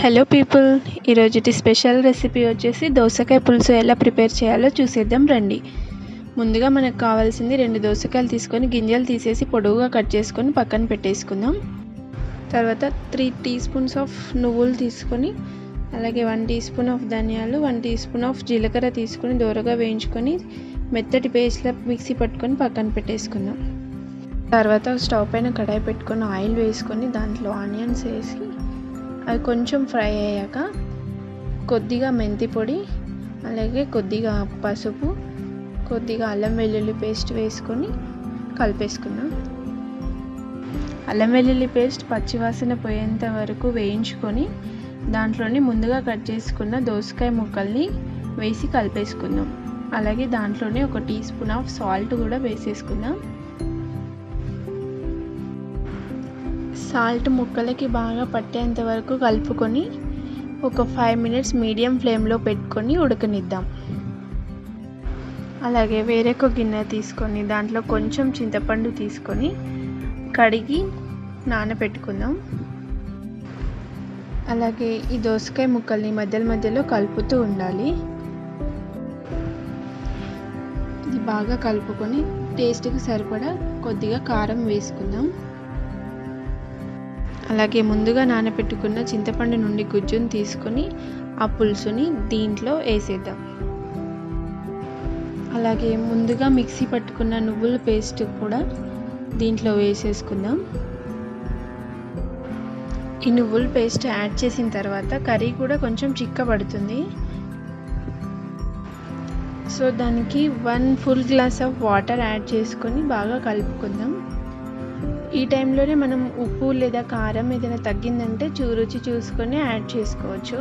Hello people, ఈరోజుటి special recipe వచ్చేసి దోసకాయ పులుసు ఎలా ప్రిపేర్ చేయాలో చూసేద్దాం రండి. ముందుగా మనకు కావాల్సింది 2 దోసకాయలు తీసుకొని గింజలు తీసేసి పొడవుగా కట్ చేసుకొని పక్కన పెట్టేసుకుందాం. తర్వాత 3 టీ స్పూన్స్ ఆఫ్ నువ్వులు తీసుకొని, అలాగే 1 టీ స్పూన్ ఆఫ్ ధనియాలు, 1 టీ స్పూన్ ఆఫ్ జీలకర్ర తీసుకొని దోరగా వేయించుకొని మెత్తటి పేస్ట్లా మిక్సీ పట్టుకొని పక్కన పెట్టేసుకుందాం. తర్వాత స్టవ్ పైన కడాయి పెట్టుకొని ఆయిల్ వేసుకొని దాంట్లో ఆనియన్స్ వేసి అవి కొంచెం ఫ్రై అయ్యాక కొద్దిగా మెంతి పొడి, అలాగే కొద్దిగా పసుపు, కొద్దిగా అల్లం వెల్లుల్లి పేస్ట్ వేసుకొని కలిపేసుకుందాం. అల్లం వెల్లుల్లి పేస్ట్ పచ్చివాసన పోయేంత వరకు వేయించుకొని దాంట్లోని ముందుగా కట్ చేసుకున్న దోసకాయ ముక్కల్ని వేసి కలిపేసుకుందాం. అలాగే దాంట్లోనే 1 టీ స్పూన్ ఆఫ్ సాల్ట్ కూడా వేసేసుకుందాం. సాల్ట్ ముక్కలకి బాగా పట్టేంత వరకు కలుపుకొని ఒక 5 మినిట్స్ మీడియం ఫ్లేమ్లో పెట్టుకొని ఉడకనిద్దాం. అలాగే వేరొక గిన్నె తీసుకొని దాంట్లో కొంచెం చింతపండు తీసుకొని కడిగి నానబెట్టుకుందాం. అలాగే ఈ దోసకాయ ముక్కల్ని మధ్యలో కలుపుతూ ఉండాలి. ఇది బాగా కలుపుకొని టేస్ట్కి సరిపడా కొద్దిగా కారం వేసుకుందాం. అలాగే ముందుగా నానబెట్టుకున్న చింతపండు నుండి గుజ్జును తీసుకొని ఆ పులుసుని దీంట్లో వేసేద్దాం. అలాగే ముందుగా మిక్సీ పట్టుకున్న నువ్వుల పేస్ట్ కూడా దీంట్లో వేసేసుకుందాం. ఈ నువ్వుల పేస్ట్ యాడ్ చేసిన తర్వాత కర్రీ కూడా కొంచెం చిక్కబడుతుంది. సో దానికి 1 full glass of water add చేసుకొని బాగా కలుపుకుందాం. ఈ టైంలోనే మనం ఉప్పు లేదా కారం ఏదైనా తగ్గిందంటే రుచి చూసుకొని యాడ్ చేసుకోవచ్చు.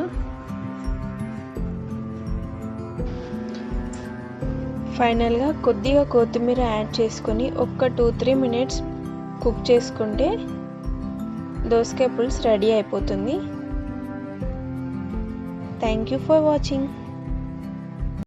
ఫైనల్గా కొద్దిగా కొత్తిమీర యాడ్ చేసుకొని ఒక 2-3 మినిట్స్ కుక్ చేసుకుంటే దోసకాయ పులుసు రెడీ అయిపోతుంది. Thank you for watching.